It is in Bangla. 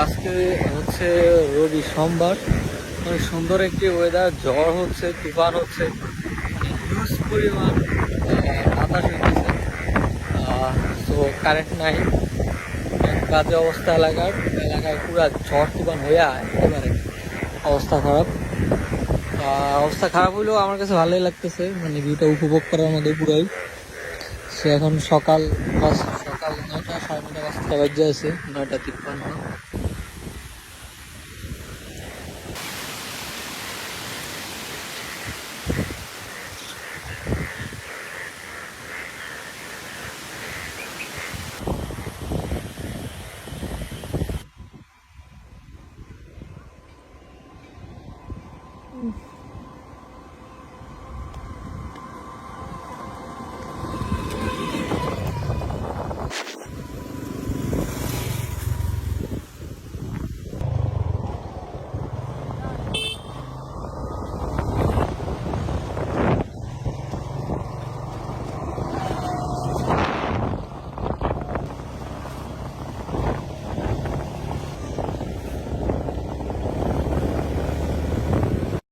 আজকে হচ্ছে রবি সোমবার, অনেক সুন্দর একটি ওয়েদার। ঝড় হচ্ছে, তুফান হচ্ছে, হিউজ পরিমাণ বাতাস হইতেছে। তো কারেন্ট নাই, বাজে অবস্থা। এলাকায় পুরা ঝড় তুফান হইয়া একেবারে অবস্থা খারাপ। অবস্থা খারাপ হইলেও আমার কাছে ভালোই লাগতেছে, মানে ভিউটা উপভোগ করার মধ্যে পুরাই। সে এখন সকাল 9টা 9:30 বাজতে আছে, 9:53।